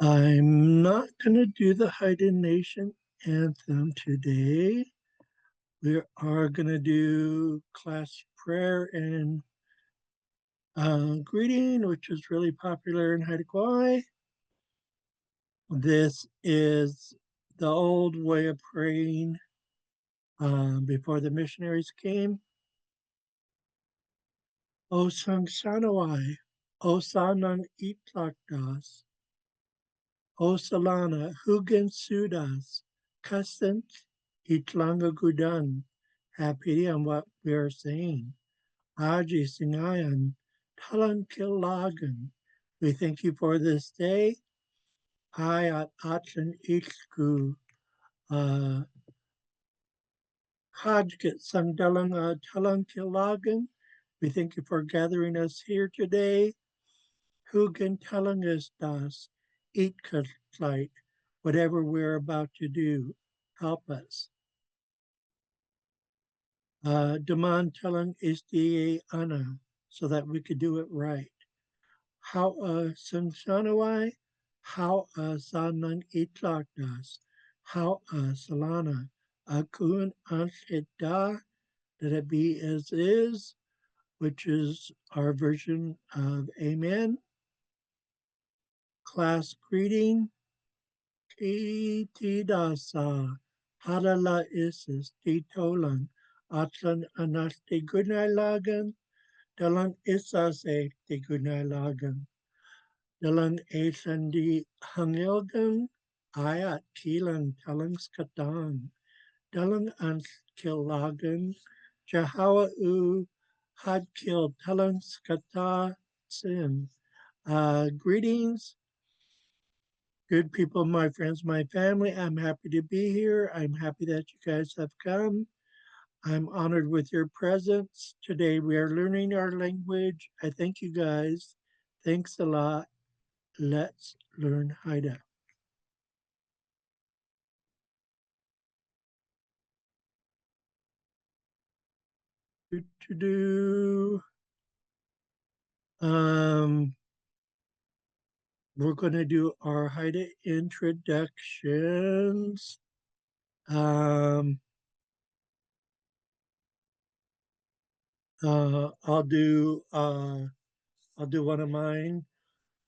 I'm not going to do the Haida Nation anthem today. We are going to do class prayer and greeting, which is really popular in Haida Gwaii. This is the old way of praying before the missionaries came. O sang sanawai, o sanang itlakdas, o salana hugen sudas, kasent itlanga gudan. Have pity on what we are saying. Aji singayan, talan kilagan. We thank you for this day. Ayat atlan ichku, uh, Hajkit Sangdalang Talang Kilagan. We thank you for gathering us here today. Hugan Talang das, eat light, whatever we're about to do, help us. Demand Talang Isda Ana, so that we could do it right. How Sansanawai, how Sanang Itlakdas, how Salana, Akun Anshida, that it be as is, which is our version of Amen. Class greeting. Tidasa. Halala isis. Titolan. Atlan anasti gunailagan. Dalang isase ti gunailagan. Dalang asandi hangilgan. Ayat kilang talang skatan. Dalang ans kilagan. Jahawa u had killed talang skata sin. Greetings, good people, my friends, my family. I'm happy to be here. I'm happy that you guys have come. I'm honored with your presence. Today we are learning our language. I thank you guys. Thanks a lot. Let's learn Haida. Do, do, do. Um, we're going to do our Haida introductions. Um, I'll do one of mine,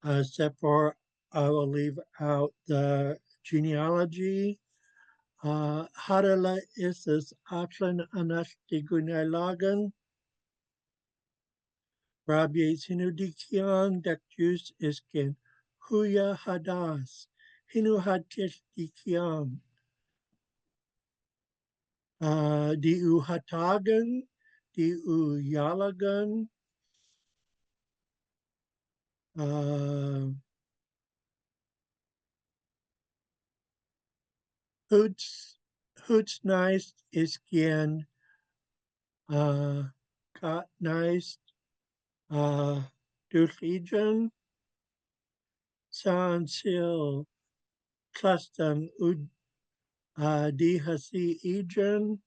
except for I will leave out the genealogy. Harala isis atlan anasti gunailagan. Rabbi sinudikian dakjus iskin. Huya hadas. Hinu hadkish dikian. Diu hatagan. Diu yalagan. Hoots, Hoots nice iskian. Got nice. Dulhijan. San sil custom ud dihasi ijan.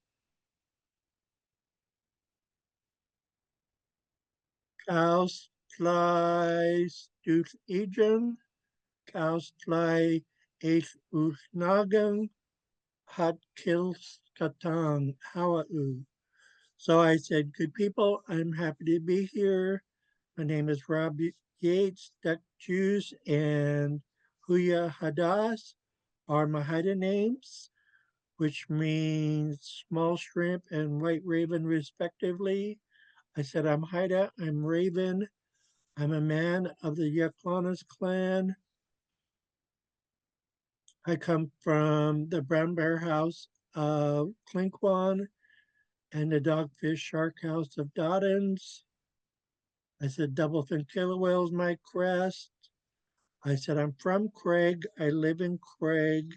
Kaus flies duth ijan. Kaus fly eighth usnagan. Hat kills katang hawau. So I said, good people, I'm happy to be here. My name is Rob Yates, Duck Juice, and Huya Hadas are my Haida names, which means small shrimp and white raven, respectively. I said, I'm Haida, I'm Raven, I'm a man of the Yaklanas clan. I come from the Brown Bear House of Klinkwan and the Dogfish Shark House of Doddins. I said, Doublefin Killer Whale's my crest. I said, I'm from Craig. I live in Craig.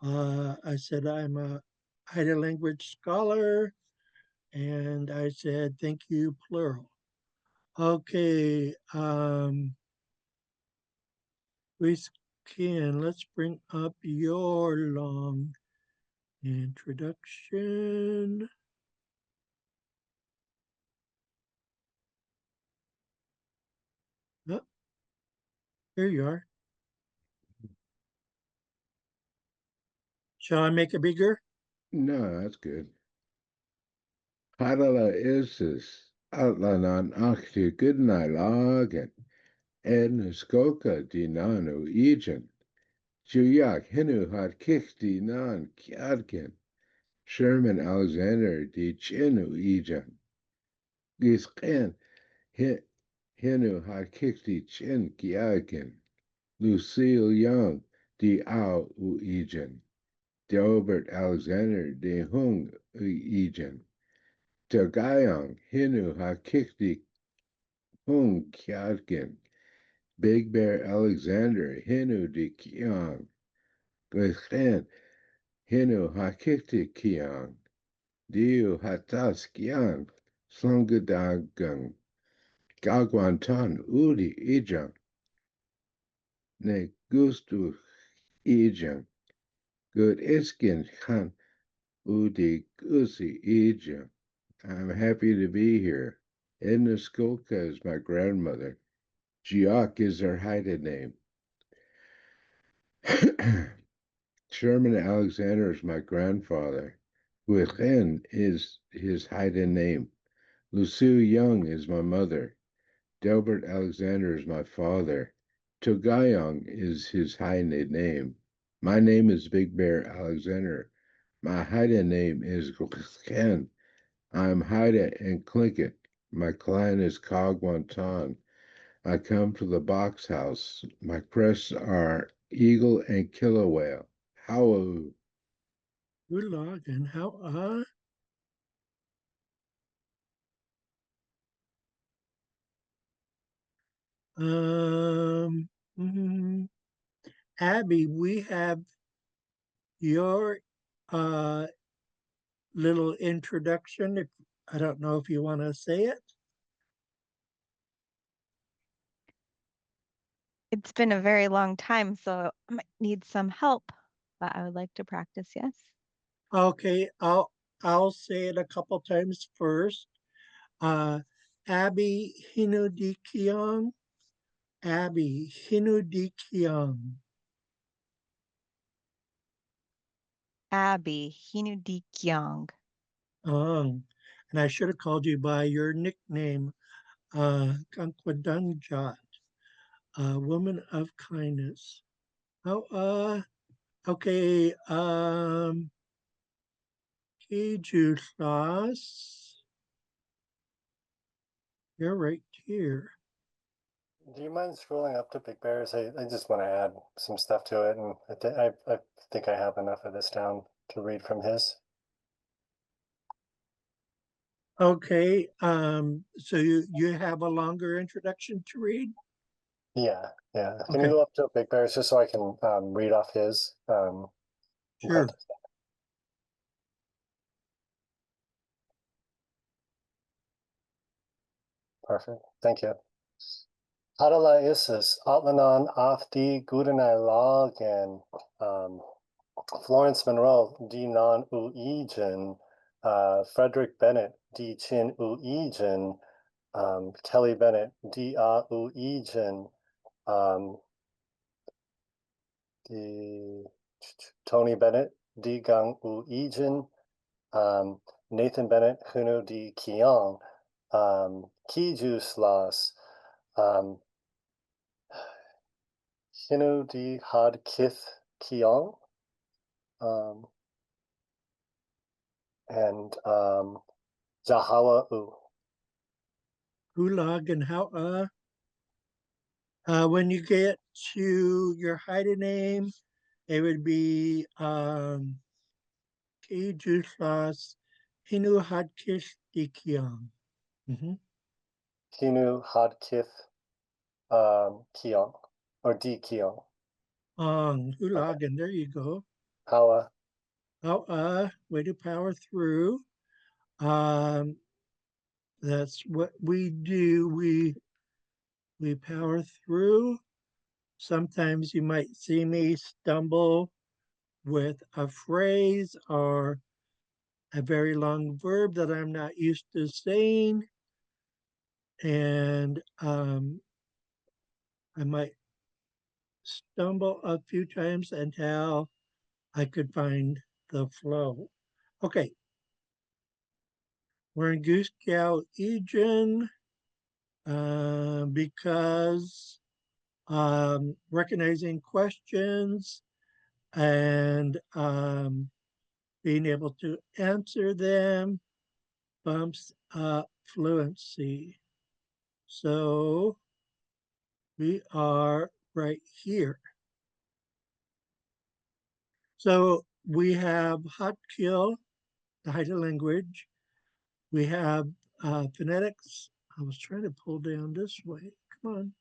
I said, I'm a Haida language scholar. And I said, thank you, plural. Okay. Let's bring up your long introduction. Oh, here you are. Shall I make it bigger? No, that's good. Hadala is Atlanan Akti Goodnight Lagan, En Skoka Dinanu Egan, Juyak Hinu Had Kikti Nan Kiadkin, Sherman Alexander di Chinu Egan, Gisken Hinu Had Kikti Chin Kiadkin, Lucille Young di Au Egan, Delbert Alexander de Hung Egan, Tagayang Hinu Hakikti Hung Kyatkin, Big Bear Alexander Hinu de Kiang, Gwen Hinu Hakikti Kiang, Diu Hatas Kiang, Slungadagang, Gagwantan Udi Ijang, Ne Gustu Ijang, Good Iskin Khan Udi Gusi Ijang. I'm happy to be here. Edna Skolka is my grandmother. Giok is her Haida name. Sherman Alexander is my grandfather. Huichen is his Haida name. Lucille Young is my mother. Delbert Alexander is my father. Togayong is his Haida name. My name is Big Bear Alexander. My Haida name is Huichen. I'm Haida and Tlingit. My clan is Kagwantan. I come to the box house. My crests are eagle and killer whale. How Gulag and how mhm. Abby, we have your uh little introduction. If I don't know if you want to say it. It's been a very long time, so I might need some help, but I would like to practice, yes. Okay, I'll say it a couple times first. Uh Abby Hinudikiong. Abby Hinudikiong. Abby Hinudikyong. And I should have called you by your nickname, Kankwadanjat, woman of kindness. Oh, okay, Kijusas, you're right here. Do you mind scrolling up to Big Bears? I just want to add some stuff to it, and I think I have enough of this down to read from his. Okay, so you have a longer introduction to read? Yeah. Can Okay. you go up to Big Bears just so I can read off his? Sure. Perfect. Thank you. Adela Isis, Atlanan Afdi Gudenai Lagen, Florence Monroe, D Non Uijin, Frederick Bennett, D Chin Uijin, Kelly Bennett, D A Uijin, the Tony Bennett, D Gang Uijin, Nathan Bennett, Hunu Di Kiang, Kiju Slas, Hinu Di Had Kith Kiang, and Zahawa U. Gulag and how, when you get to your hiding name, it would be Kijusas Hinu Hadkish Dikiang. Hinu Had Kith Kiang, or Di Kiang. Gulag, and there you go. Hawa. Way to power through. That's what we do. We power through. Sometimes you might see me stumble with a phrase or a very long verb that I'm not used to saying. And I might stumble a few times until I could find the flow. Okay, we're in Goose Cow Egen because recognizing questions and being able to answer them bumps up fluency. So we are right here. So we have Xaad Kil, the Haida language. We have phonetics. I was trying to pull down this way. Come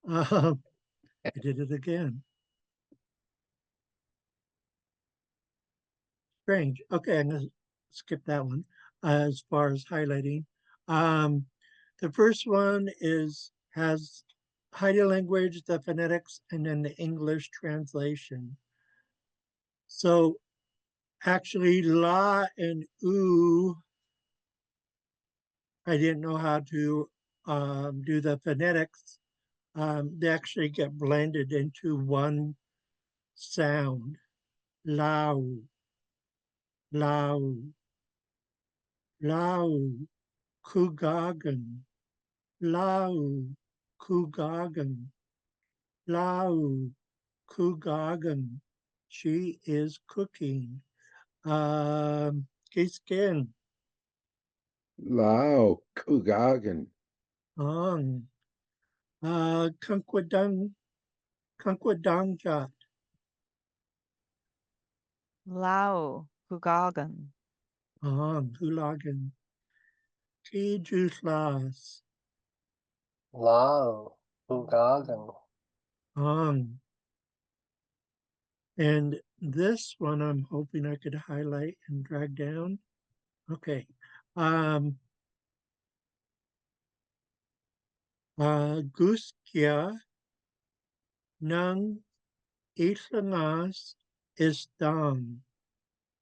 on. I did it again. Strange. Okay, I'm going to skip that one as far as highlighting. Um, the first one has Haida language, the phonetics, and then the English translation. So actually, la and oo, I didn't know how to do the phonetics. They actually get blended into one sound. Lau, lau, lau, kugagan, lau, kugagan, lau, kugagan. She is cooking. Kiskin, Lao, Kugagan. on. Kunkwadang, kunkwadangjat, Lao Hugagan. on. Hulagan, Tijuslas, Lao, Ugagan. on. And this one I'm hoping I could highlight and drag down. Okay. Guskia ng Islangas Istang.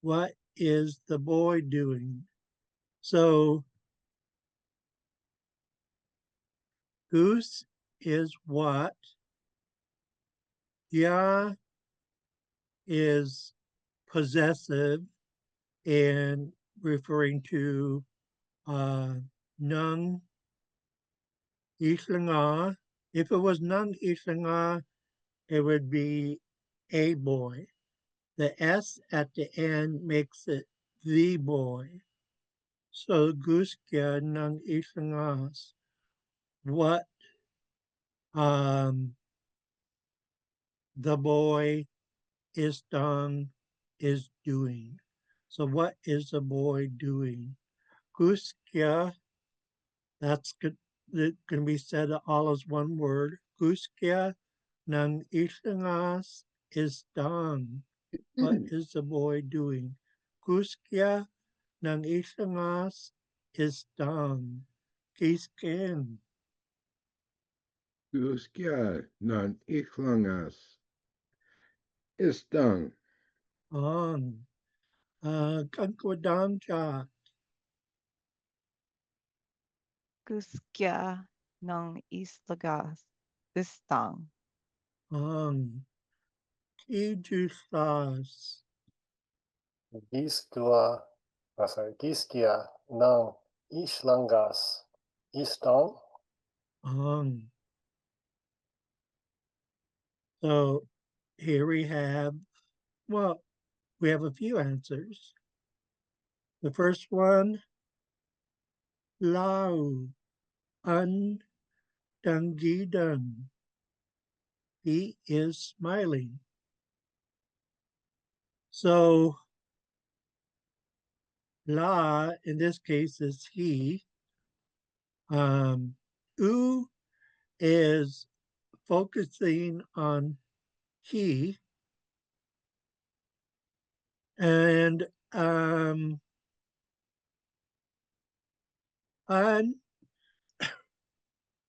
What is the boy doing? So goose is what? Ya is possessive and referring to Nung Islanga. If it was Nung Islanga, it would be a boy. The S at the end makes it the boy. So Guskia Nung Islangas. What um, the boy is done is doing. So what is the boy doing? Guskia, that's good. It can be said all as one word. Guskia ng islangas is done. What is the boy doing? Guskia ng islangas is done. Kiskin, Guskia, non Iklangas. Istang. on. Kankwadamja, Guskya ng Islagas. Istang. on. Kijuslas, Giskua, sorry, Giskia ng Islangas. Istong? on. So here we have, well, we have a few answers. The first one, Lau, un Dungidan. He is smiling. So La in this case is he. U is focusing on he. And un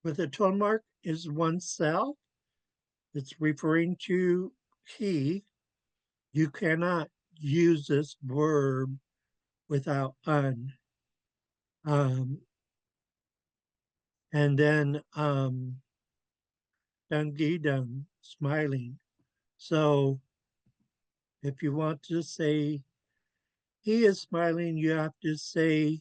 with a tone mark is oneself. It's referring to he. You cannot use this verb without un. Um, and then Dungidung, smiling. So If you want to say he is smiling, you have to say,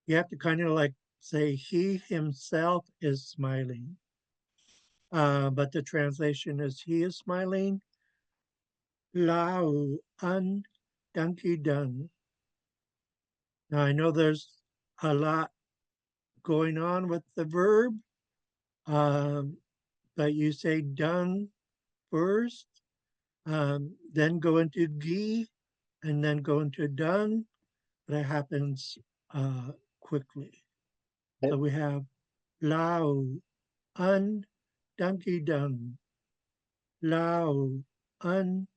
you have to kind of like say he himself is smiling. But the translation is he is smiling. Lao un donkey dung. Now I know there's a lot going on with the verb, um, but you say done first, then go into gi, and then go into done. But it happens quickly. So we have lao un donkey dung. Lao un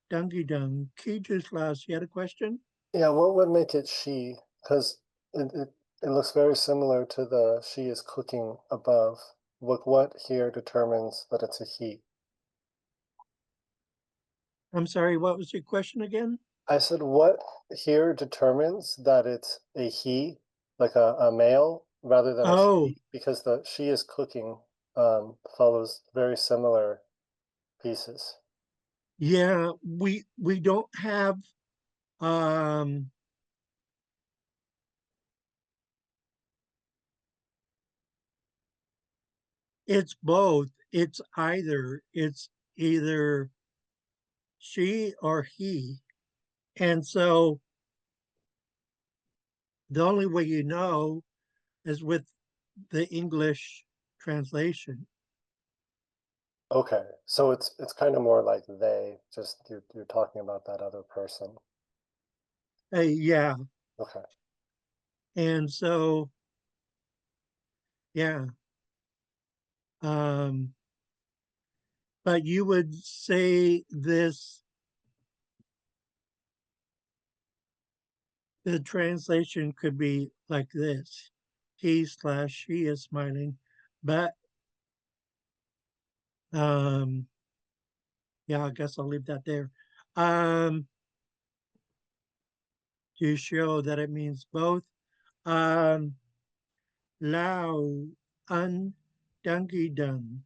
donkey dung. Key Class, you had a question? Yeah, what would make it she? Because it looks very similar to the she is cooking above. What here determines that it's a he? I'm sorry, what was your question again? I said, what here determines that it's a he, like a male, rather than a Oh, she? Because the she is cooking follows very similar pieces. yeah, we don't have um it's both. It's either she or he. And so the only way you know is with the English translation. Okay, so it's kind of more like they, just you're talking about that other person. Yeah. Okay. And so, yeah. Um, but you would say this, the translation could be like this. He/she is smiling, but yeah, I guess I'll leave that there. To show that it means both. Lao un donkey dung.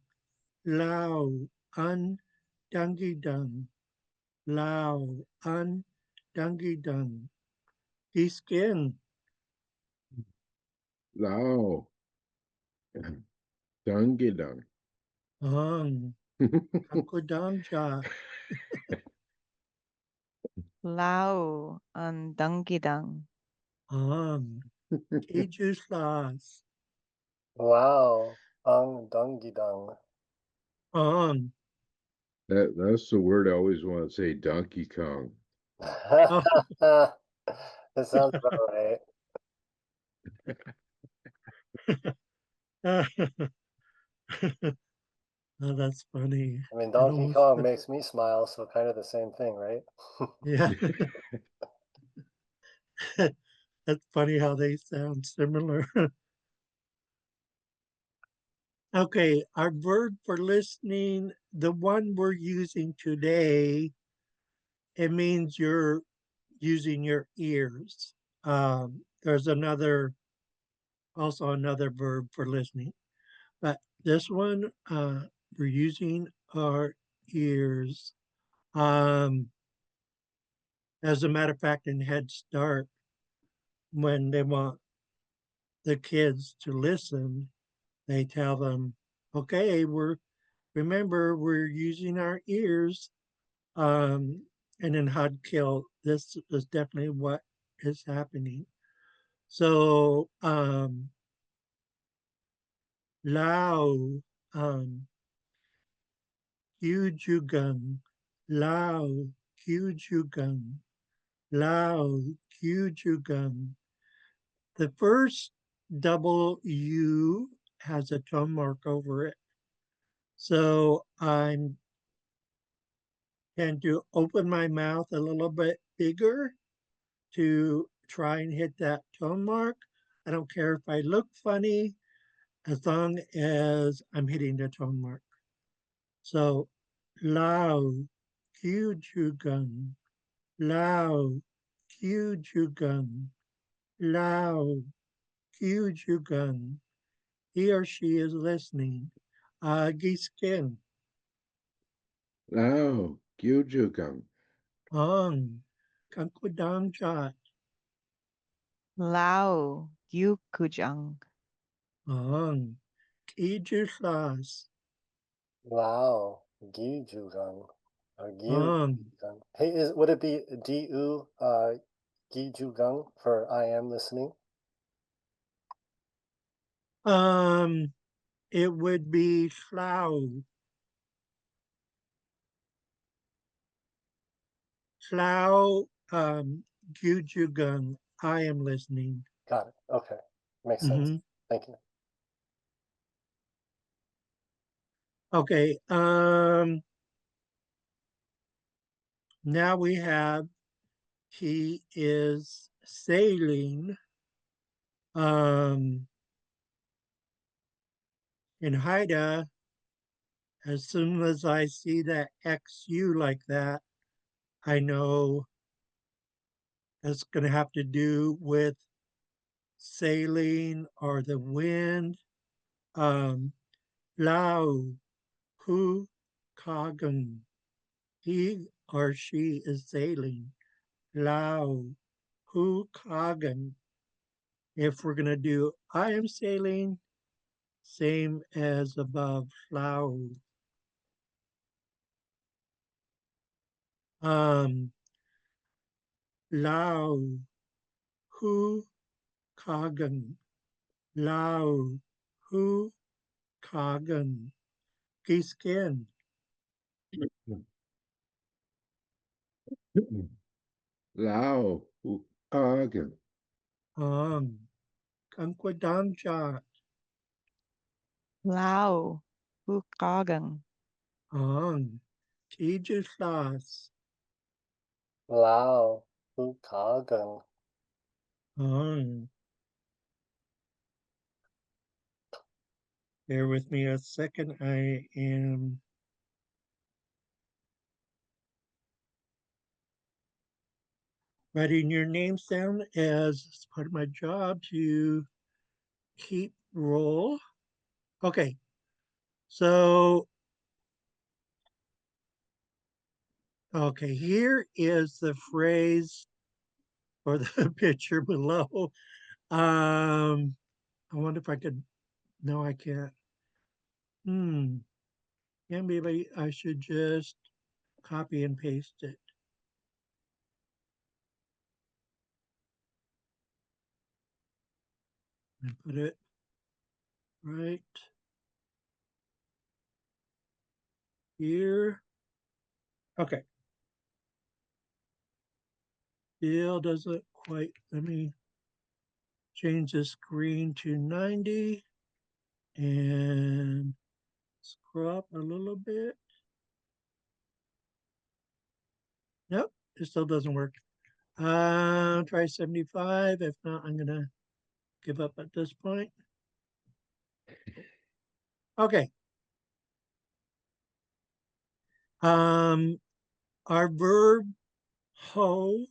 Lao un donkey dung. Lao un donkey dung. He skin. Lao. Dungedung. Ako dang ja. Lao ang dangkidang. Juice Class. Wow, ang dungidung. That's the word I always want to say, Donkey Kong. Oh. That sounds about right. Oh, that's funny. I mean, It Donkey almost, Kong makes me smile, so kind of the same thing, right? yeah. That's funny how they sound similar. Okay, our verb for listening, the one we're using today, it means you're using your ears. There's also another verb for listening, but this one, we're using our ears. Um, as a matter of fact, in Head Start, when they want the kids to listen, they tell them, okay, remember, we're using our ears. And in Xaad Kil, this is definitely what is happening. So, Lao, Jujugan, Lao, Jujugan, Lao, Jujugan. The first double U has a tone mark over it. So I'm tend to open my mouth a little bit bigger to try and hit that tone mark. I don't care if I look funny as long as I'm hitting the tone mark. So Lao Jujugan, Lao Jujugan, Lao Jujugan. He or she is listening. Giskin. Lao. Gyujukang. Ang, kankudang chat. Lao Yukujang. Ang, Ijuslas. Wow, Gijugang. Or Ang, Gijugang. Hey, would it be Di-u Gijugang for I am listening? um, it would be Slough. Slough, Gujugung. I am listening. Got it. Okay. Makes sense. Hmm. Thank you. Okay. Now we have he is sailing. Um, in Haida, as soon as I see that XU like that, I know that's going to have to do with sailing or the wind. Um, Lao, Hu, Kagan. He or she is sailing. Lao, Hu, Kagan. If we're going to do I am sailing, same as above, Lao. Um, Lao, Hu, Kagan. Lao, Hu, Kagan. Giskin. Lao Ukagan. Kankwadamcha. Lao Hukagang. Tijuslas. Lao Hukagang. Ang. Bear with me a second. I am writing your names down as part of my job to keep roll. Okay, so okay, here is the phrase or the picture below. I wonder if I could. No, I can't. Yeah, maybe I should just copy and paste it and put it right here. Okay, still doesn't quite. Let me change the screen to 90 and scroll up a little bit. Nope, it still doesn't work. Try 75. If not, I'm gonna give up at this point. Okay. Um, our verb ho,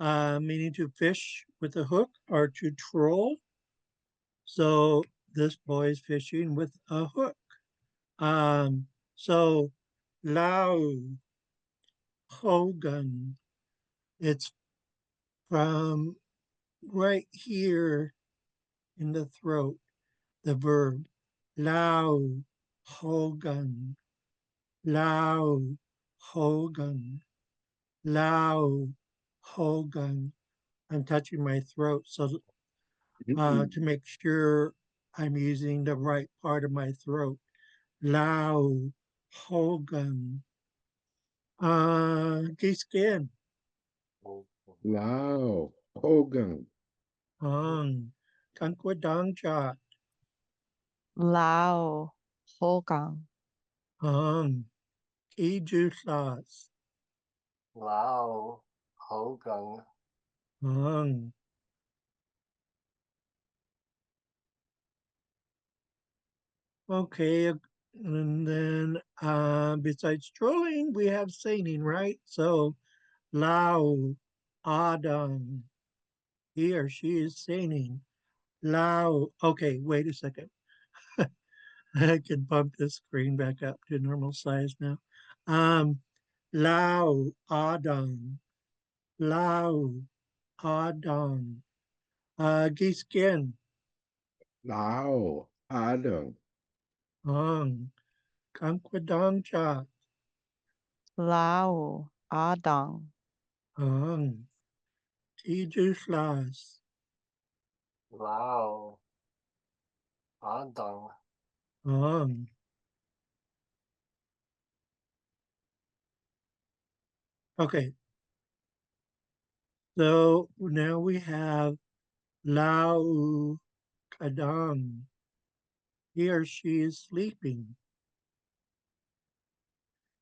meaning to fish with a hook or to troll. So this boy is fishing with a hook. So Lao Hogan, it's from right here in the throat, the verb Lao Hogan, Lao Hogan, Lao Hogan. I'm touching my throat so to make sure I'm using the right part of my throat. Lao Hogan. Giskin. Lao Hogan. Ang. Kankwadangchat. Lao Hogang. Ang. Ijusas. Lao Hogang. Ang. Okay, and then besides strolling, we have singing, right? So Lao Adam, he or she is singing. Lao. Okay, wait a second. I can bump this screen back up to normal size now. Um, Lao Adang. Lao Adang. Giskin. Lao, Adung, Ang. Kankwadang cha. Lao, Adang, Ang. Tijuslas. Lao, Adang, Ang. Okay, so now we have Lau Kadang. He or she is sleeping.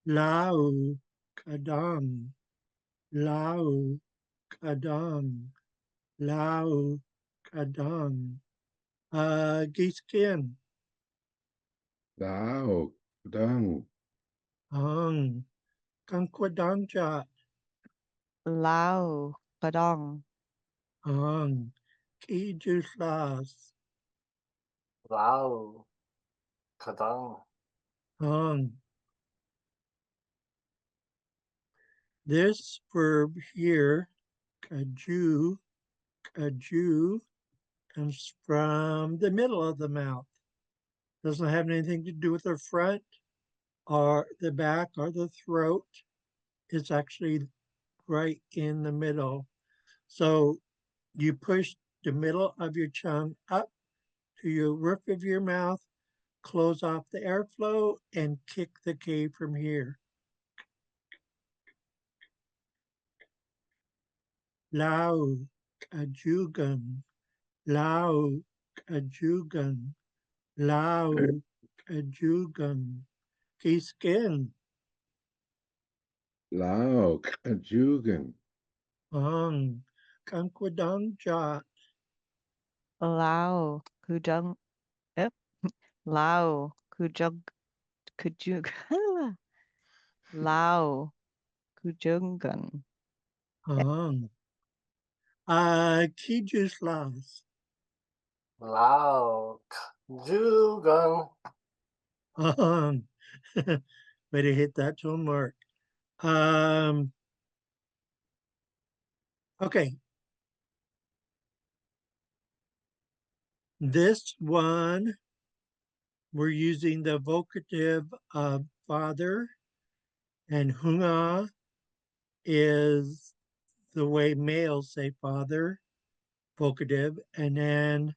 Lau Kadang. Lau Kadang. Lau Kadang. Giskin. Lao, Dung, Ang. Kankwadang chat. Lao, Kadong, Ang. Kijuslas. Lao, Kadang, Ang. This verb here, kaju, kaju, comes from the middle of the mouth. Doesn't have anything to do with the front or the back or the throat. It's actually right in the middle. So you push the middle of your tongue up to your roof of your mouth, close off the airflow, and kick the K from here. Lao, kajugan, lao, kajugan, lao, kajugan. Kiskin, Lao, Kajugan, ang, kankwadang jat, Lao, Kujung, yep, Lao, Kujug, Kujug, Lao, Kujungan, ang. Kijuslas, Lao, Jugang, ang. Way to hit that tone mark. Um, okay. This one, we're using the vocative of father, and hunga is the way males say father, vocative. And then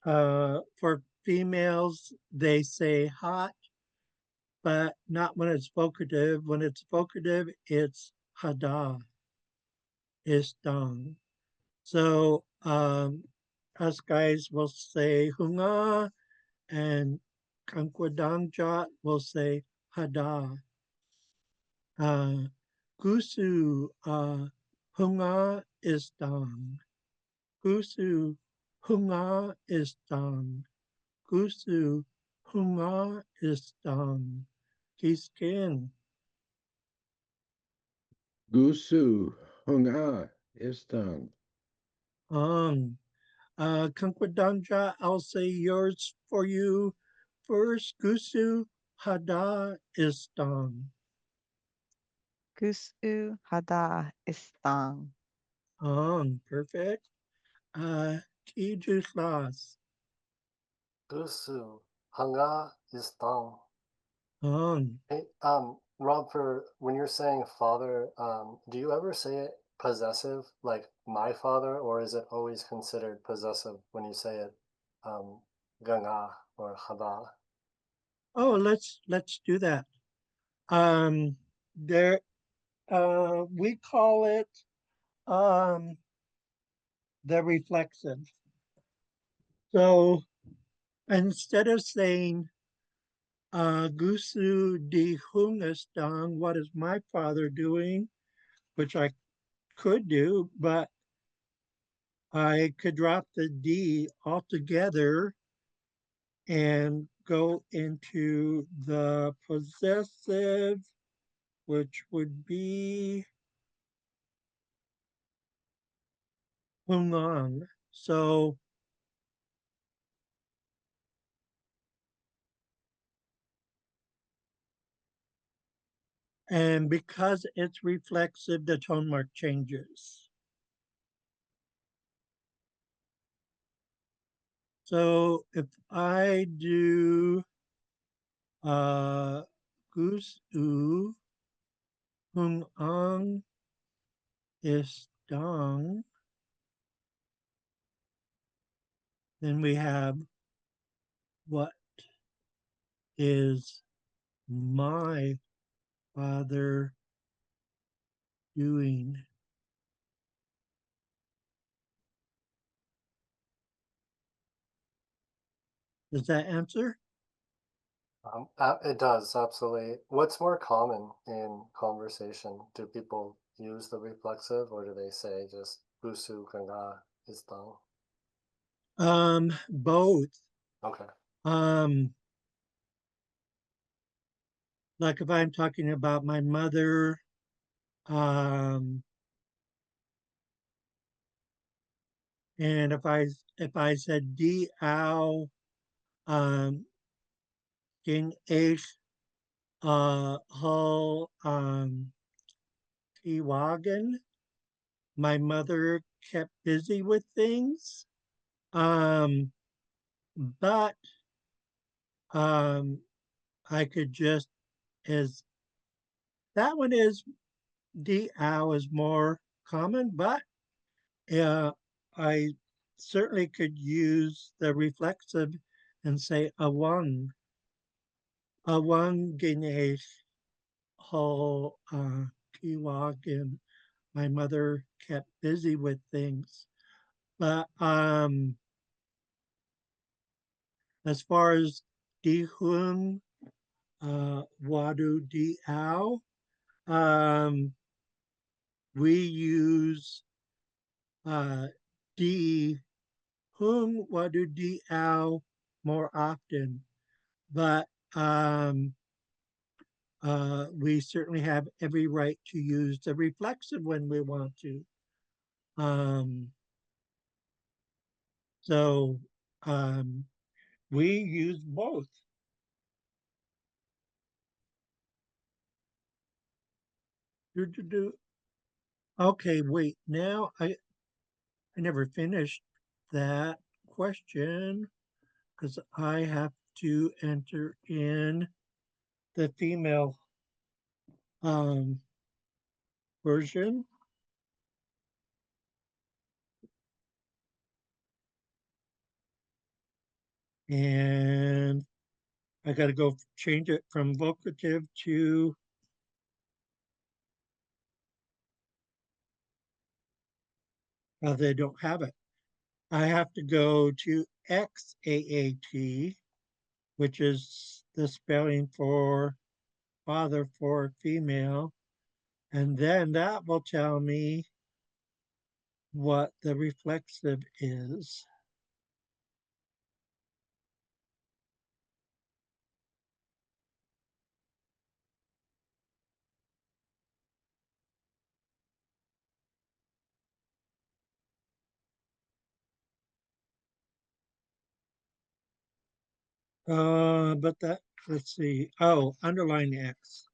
for females, they say hot, but not when it's vocative. When it's vocative, it's hada, istang. So us guys will say hunga, and Kankwadangjat will say hada. Uh, Gusu hunga istang. Gusu hunga istang. Gusu hunga istang. Kiskin. Gusu, Hunga, Istang, Ang. Kankwadanja, I'll say yours for you first. Gusu hada istang. Gusu, Hada, Istang, Perfect. Kijuslas. Gusu, Hanga, Istang. Ang. Hey, Rob, for when you're saying father, do you ever say it possessive, like my father, or is it always considered possessive when you say it, ganga or hada? Oh, let's do that. There we call it um the reflexive. So instead of saying Gusu di Hungastang, what is my father doing? Which I could do, but I could drop the D altogether and go into the possessive, which would be Hungang. So And because it's reflexive, the tone mark changes. So if I do goose oo hung ang is dong, then we have what is my father doing? Does that answer? It does, absolutely. What's more common in conversation? Do people use the reflexive or do they say just busu kanga is dong? Both. Okay. Like if I'm talking about my mother, and if I said di ao king ace hull Tiwagan, my mother kept busy with things. But I could just as that one is di ao is more common, but uh, I certainly could use the reflexive and say awang Ganesh ho Kiwakin. My mother kept busy with things. But as far as Dihun, Wadu Diao, we use Di Hung Wadu Diao more often. But we certainly have every right to use the reflexive when we want to. Um, so we use both. Okay, wait. Now I never finished that question because I have to enter in the female version. And I got to go change it from vocative to they don't have it. I have to go to XAAT, which is the spelling for father for female. And then that will tell me what the reflexive is. But that, let's see. Oh, underline X.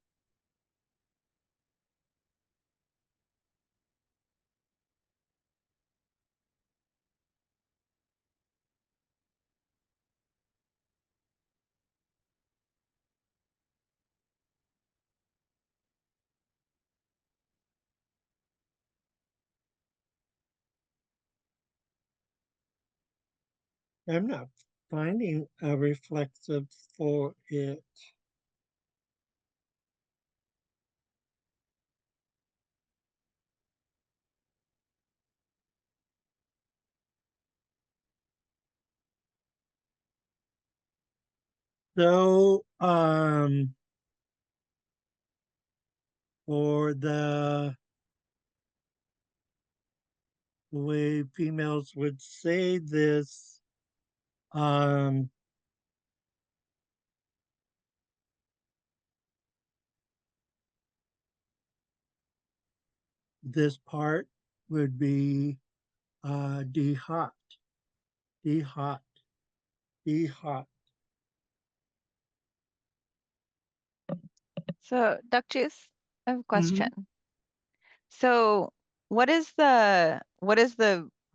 I'm not finding a reflexive for it. So, for the way females would say this, um, this part would be de hot, de hot, de hot. So, Duck Juice, I have a Mhm. question. So what is the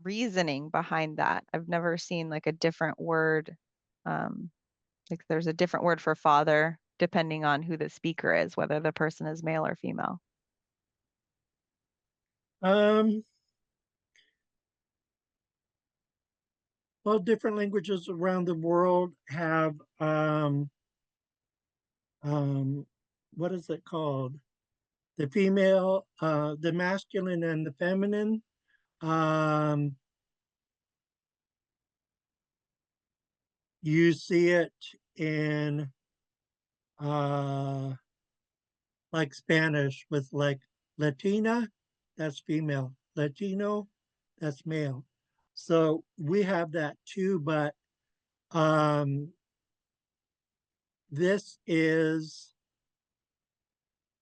reasoning behind that? I've never seen like a different word. Like there's a different word for father depending on who the speaker is, whether the person is male or female. Um, well, different languages around the world have um, what is it called? The female, the masculine and the feminine. Um, you see it in uh, like Spanish with like Latina, that's female. Latino, that's male. So we have that too, but um, this is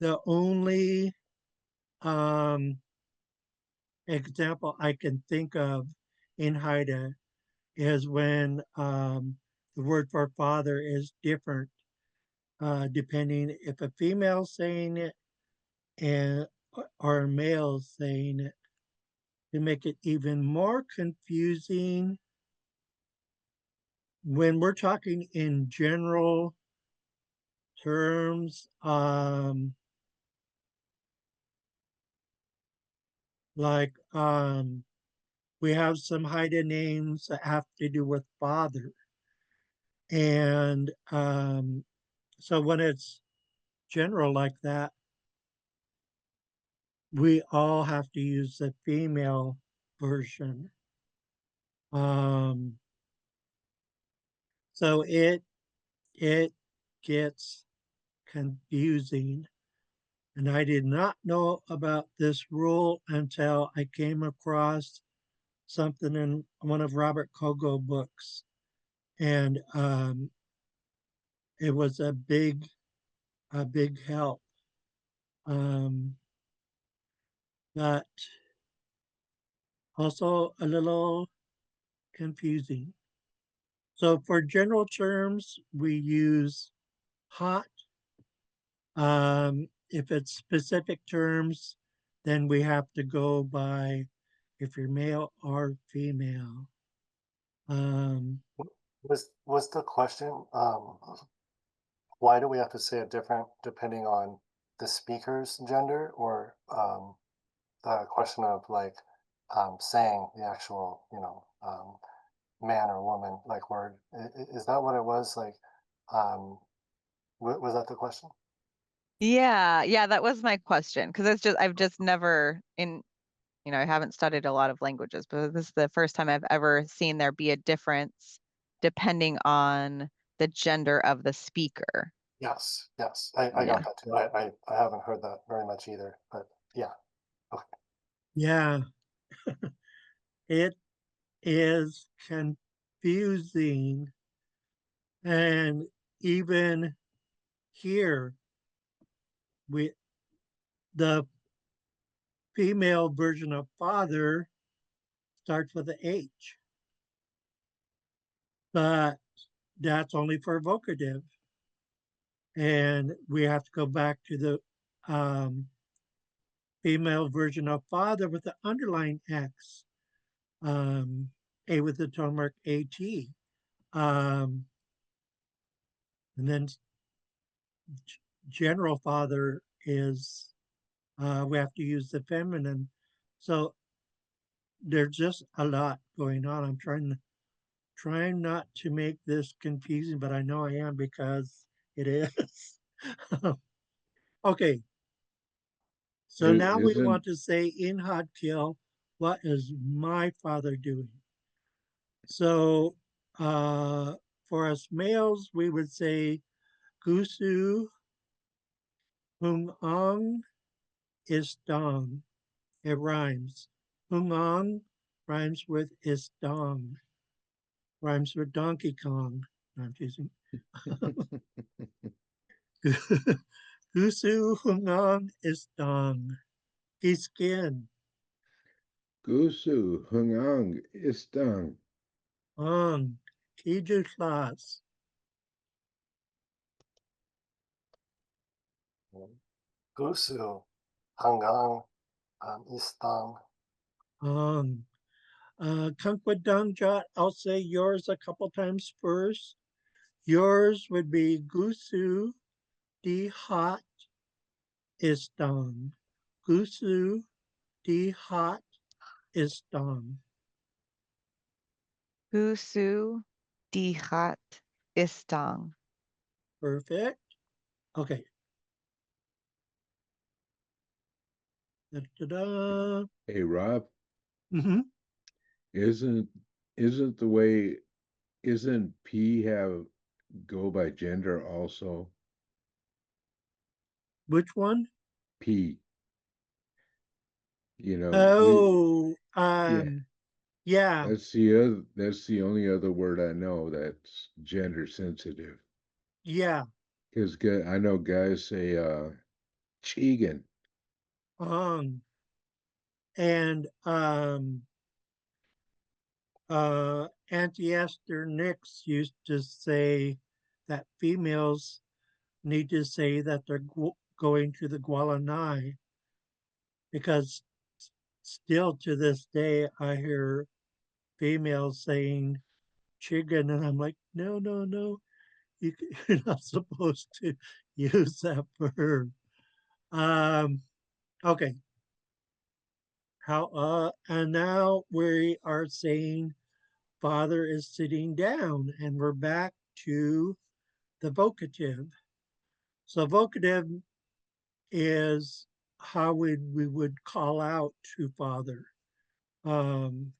the only um, example I can think of in Haida is when the word for father is different depending if a female saying it and or a male saying it to make it even more confusing when we're talking in general terms. Like we have some Haida names that have to do with father, and so when it's general like that, we all have to use the female version. Um, so it gets confusing. And I did not know about this rule until I came across something in one of Robert Kogo books. And it was a big help. Um, but also a little confusing. So for general terms, we use hot. If it's specific terms, then we have to go by if you're male or female. Um, Was the question why do we have to say it different depending on the speaker's gender, or the question of like saying the actual man or woman like word? Is that what it was? Like, um, was that the question? Yeah, that was my question because I've just never I haven't studied a lot of languages, but this is the first time I've ever seen there be a difference depending on the gender of the speaker. Yes, yes, I Yeah. got that too. I haven't heard that very much either, but yeah. Okay. yeah, it is confusing. And even here, we the female version of father starts with a H, but that's only for vocative. And we have to go back to the um, female version of father with the underlying X, um, A with the tone mark AT. Um, and then general father is, we have to use the feminine. So there's just a lot going on. I'm trying not to make this confusing, but I know I am because it is. Okay, so now we Isn't want to say in Xaad Kil, what is my father doing? So for us males, we would say Gusu Hung Ong Istong. It rhymes. Hung Ong rhymes with Istong, rhymes with Donkey Kong. No, I'm teasing. Gusu Hung Ong Istong. He's skin. Gusu Hungang Istang? Ong. Xaad Class. Gusu, hanggang, istang. Ang. Kankwadangjat, I'll say yours a couple times first. Yours would be Gusu di hot istang. Gusu di hot istang. Gusu dihat istang. Perfect. Okay. Da-da-da. Hey Rob, Mm-hmm. isn't isn't the way isn't P have go by gender also? Which one? P. We Oh, yeah, yeah, that's the only other word I know that's gender sensitive. yeah. Because I know guys say Chegan. Um, and Auntie Esther Nix used to say that females need to say that they're going to the Gualanai because still to this day I hear females saying chicken, and I'm like, no, no, no, you're not supposed to use that verb. Um, okay, and now we are saying father is sitting down, and we're back to the vocative. So vocative is how we would call out to father. Um,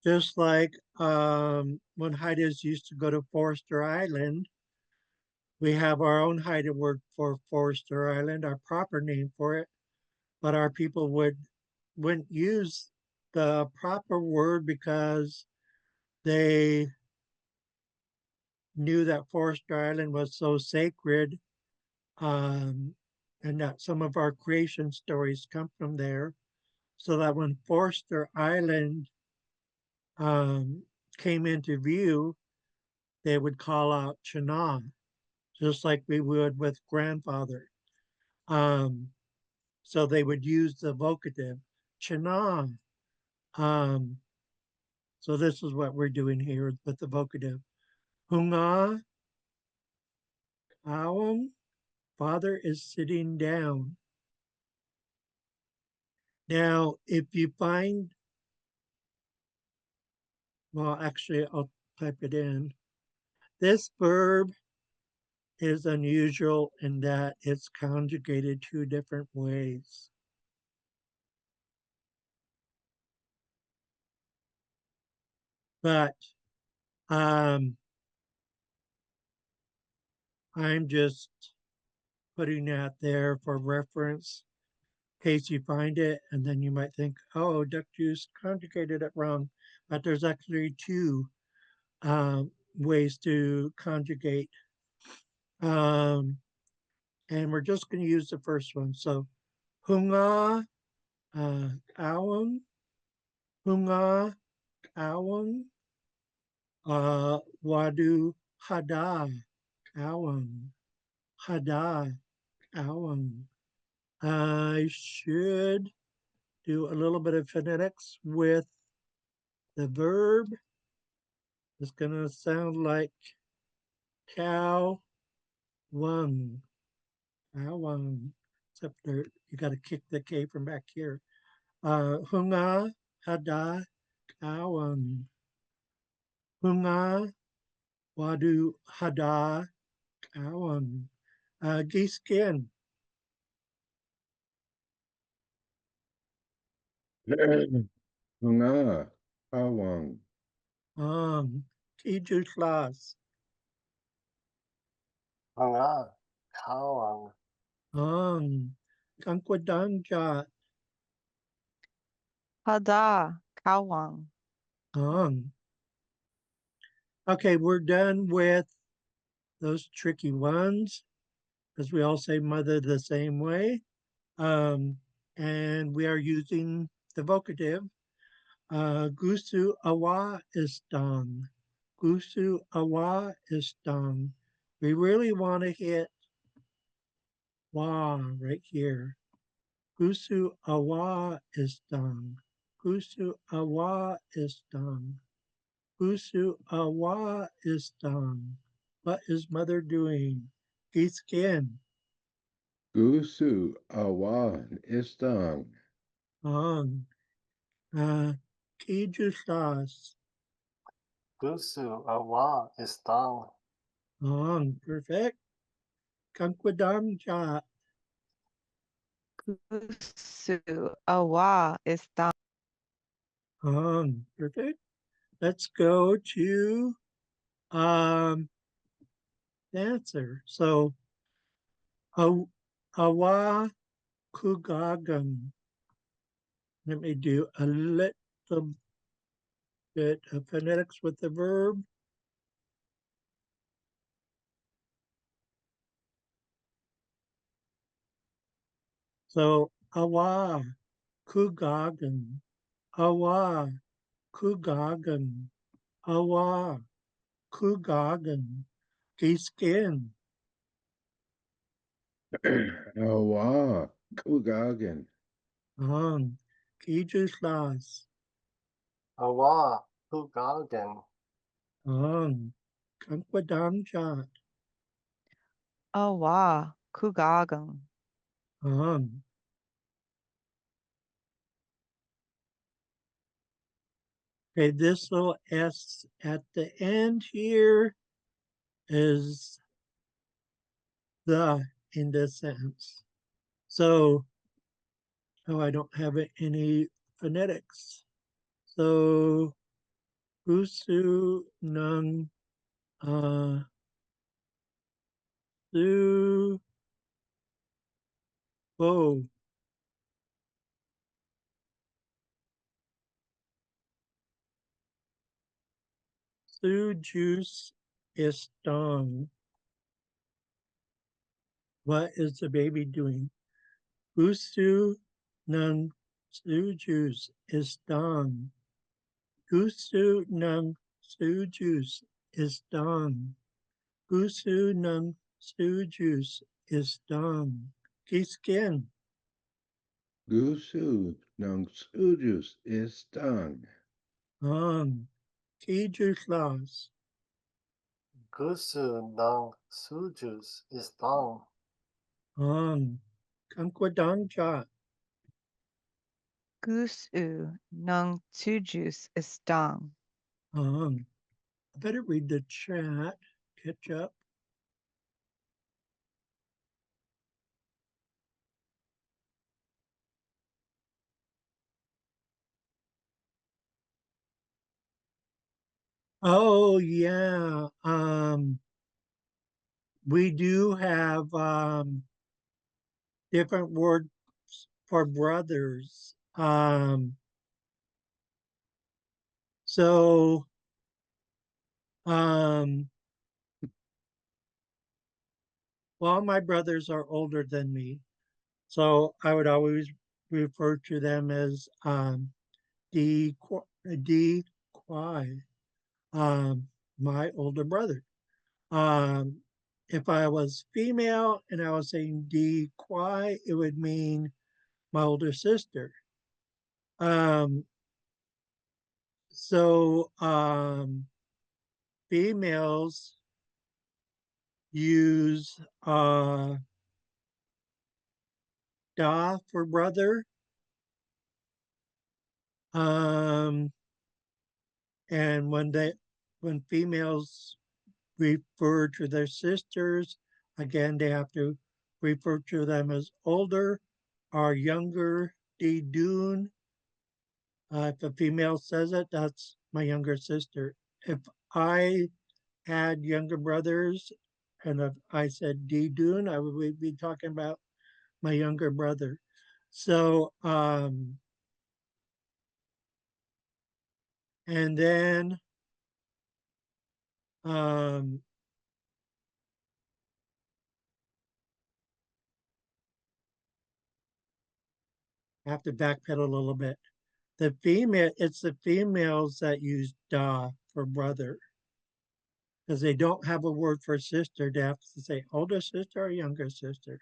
just like when Haidas used to go to Forester Island, we have our own Haida word for Forester Island, our proper name for it, but our people wouldn't use the proper word because they knew that Forester Island was so sacred, um, and that some of our creation stories come from there. So that when Forster Island um, came into view, they would call out Chana, just like we would with grandfather. Um, so they would use the vocative, Chana. Um, so this is what we're doing here with the vocative. Hunga, awam, father is sitting down. Now, if you find, well, actually, I'll type it in. This verb is unusual in that it's conjugated two different ways. But um, I'm just putting that there for reference in case you find it, and then you might think, oh, duck juice conjugated it wrong. But there's actually two ways to conjugate. Um, and we're just going to use the first one. So, hunga, awang, hunga, awang, wadu, hada, awang, hada, awang. I should do a little bit of phonetics with the verb. It's going to sound like cow, wung, cow, wung. Except there, you got to kick the K from back here. Hunga, hada, kawang. Hunga, wadu, hada, kawang. Giskin, Nga, Pawang. Xaad Class, Hanga, kawang. Kankwadangjat, Hada kawang. Ang. Okay, we're done with those tricky ones because we all say mother the same way. Um, and we are using the vocative. Gusu awa istang. Gusu awa istang. We really want to hit wa right here. Gusu awa is done. Gusu awa is done. Gusu awa is done. What is mother doing? Giskin. Gusu awan istang. On. Kijusas. Gusu awa is dang. On. Perfect. Kankwadam ja. Gusu awa is done. On. Perfect. Let's go to the answer. So awa kugagan. Let me do a little bit of phonetics with the verb. So awa kugagan. Awa kugagan. Awa kugagan. Giskin. Awa kugagan. On. Kijuslas. Awa hugagen. On. Kankwadam jat. Awa kugagang. On. Okay, this little S at the end here is the in this sentence. So, oh, I don't have any phonetics. So, Usu Nung Su Bo. Su Juice is dong. What is the baby doing? Usu Nung Su Juice is dong. Usu Nung Su Juice is dong. Gusu Nung Su Juice is dong. Kiskin. Gusu nang sujus istang. On. Kijuslas. Gusu nang sujus is dang. On. Kankwadang Jat. Gusu nung tujus is dong. On. I better read the chat. Catch up. Oh yeah. We do have different words for brothers. So um well, my brothers are older than me. So I would always refer to them as D D Quai, my older brother. Um, if I was female and I was saying D Quai, it would mean my older sister. Um, so females use da for brother. Um, and when females refer to their sisters, again, they have to refer to them as older or younger. Di Dune. If a female says it, that's my younger sister. If I had younger brothers and if I said Di Dune, I would be talking about my younger brother. So, and then um, I have to backpedal a little bit. It's the females that use da for brother because they don't have a word for sister. They have to say older sister or younger sister.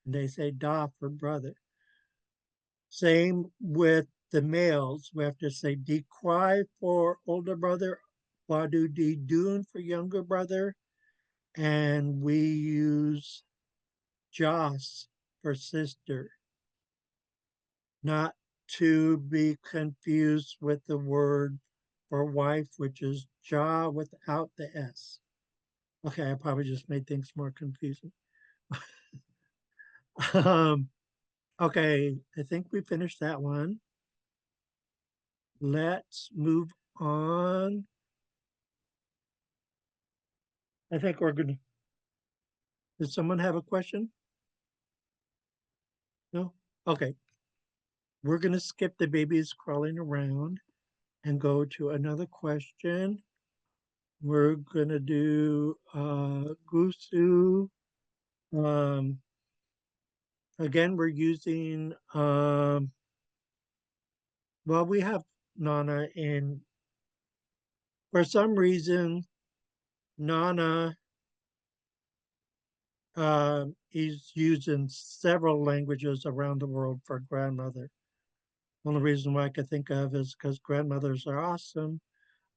and they say da for brother. Same with the males. We have to say di kwai for older brother, wadu di dun for younger brother, and we use jas for sister, not to be confused with the word for wife, which is ja without the S. Okay, I probably just made things more confusing. um, okay, I think we finished that one. Let's move on. I think we're going to. Does someone have a question? No? Okay. We're going to skip the babies crawling around and go to another question. We're going to do Gusu. Um, again, we're using, well, we have Nana in, for some reason, Nana is used in several languages around the world for grandmother. Only reason why I could think of is because grandmothers are awesome.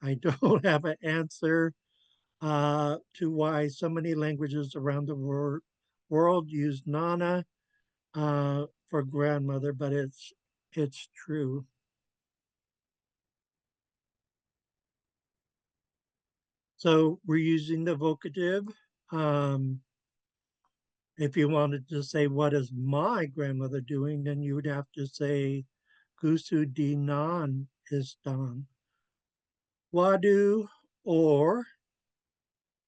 I don't have an answer to why so many languages around the world use Nana for grandmother, but it's true. So we're using the vocative. Um, if you wanted to say, what is my grandmother doing, then you would have to say, Gusu di nan istan. Wadu, or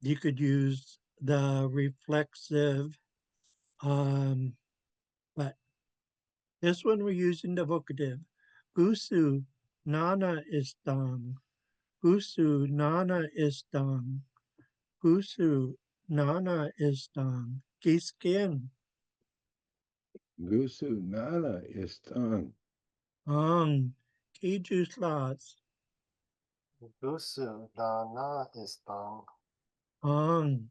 you could use the reflexive, but this one we're using the vocative. Gusu nana istan. Gusu nana istan. Gusu nana istan. Giskin. Gusu Nana Istan. Ang. Kijuslas. Gusu na na istang. Ang.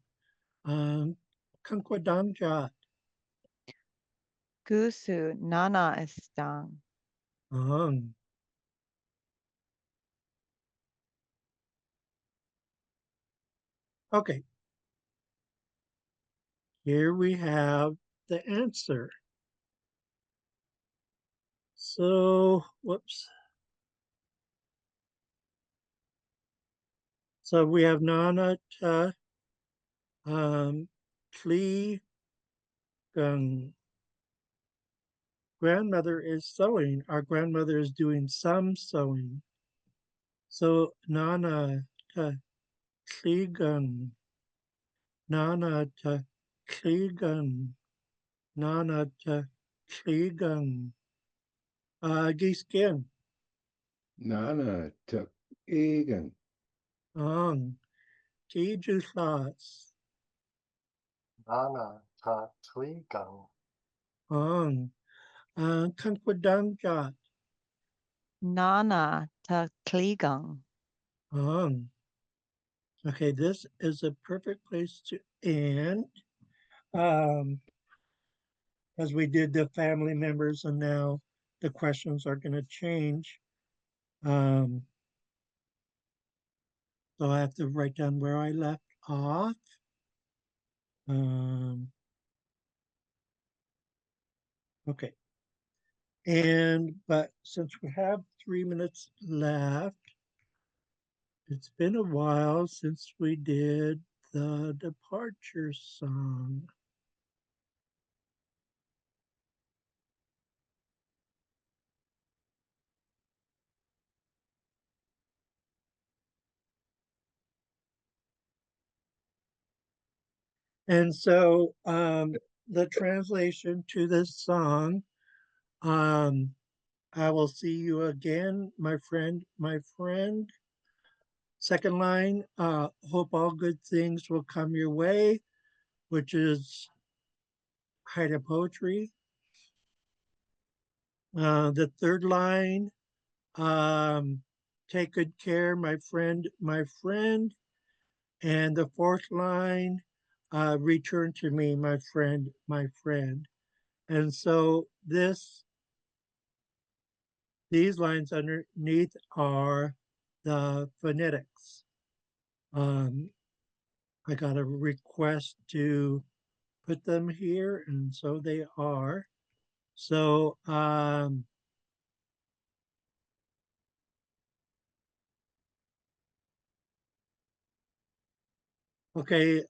Kankwadamjat. Gusu nana estang. Ang. Okay. Here we have the answer. So, whoops. So we have Nana Ta Kli Gung. Grandmother is sewing. Our grandmother is doing some sewing. So Nana Ta Kli Gung. Nana Ta Kli Gung. Nana Ta Kli Gung. Giskin. Nana Tuk Egan. Ang. Kijuslas. Nana ta twigang. Ang. Kankwadamjat. Nana ta kligang. Ang. Okay, this is a perfect place to end. As we did the family members, and now the questions are going to change. So I have to write down where I left off. Okay. But since we have 3 minutes left, it's been a while since we did the departure song. And so the translation to this song, I will see you again, my friend, my friend. Second line, hope all good things will come your way, which is Haida poetry. The third line, take good care, my friend, my friend. And the fourth line, return to me, my friend, my friend. And so these lines underneath are the phonetics. I got a request to put them here, and so they are. So, okay,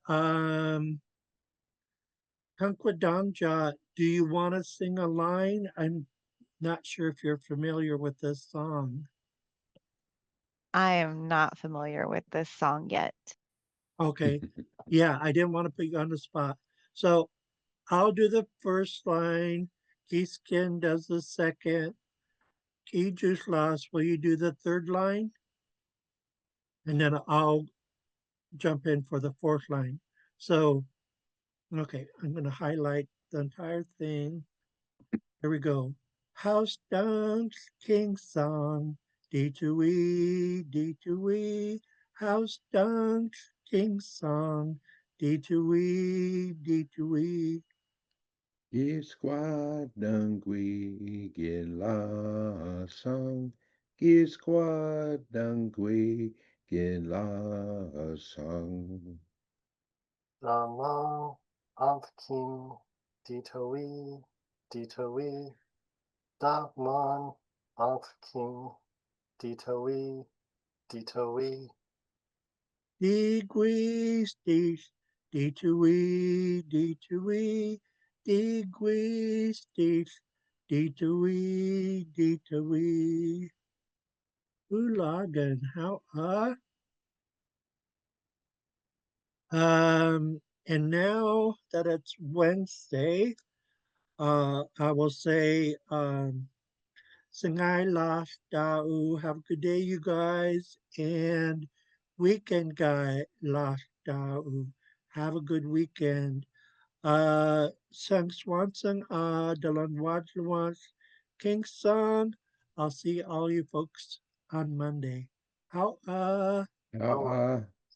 Kankwadamja, do you want to sing a line? I'm not sure if you're familiar with this song. I am not familiar with this song yet. Okay, yeah, I didn't want to put you on the spot. So I'll do the first line. Keyskin does the second. Key Juice Loss, will you do the third line? And then I'll jump in for the fourth line. So, okay, I'm going to highlight the entire thing. Here we go. House dance, king song, D2E, D2E. House dance, king song, D2E, D2E. Gisquadungui gila song. Gisquadungui gila song. Lamang Ampking Ditoe Ditoe Dagman Ampking Ditoe Ditoe Degrees, D2E, D2E. Degrees, D2E, D2E. Ulagan, how and now that it's Wednesday, I will say, Singai Lash Da'u. Have a good day, you guys. And weekend guy Lash Da'u. Have a good weekend. Sang Swanson, Dalan Wajlawans, King Song. I'll see all you folks on Monday. How Ah,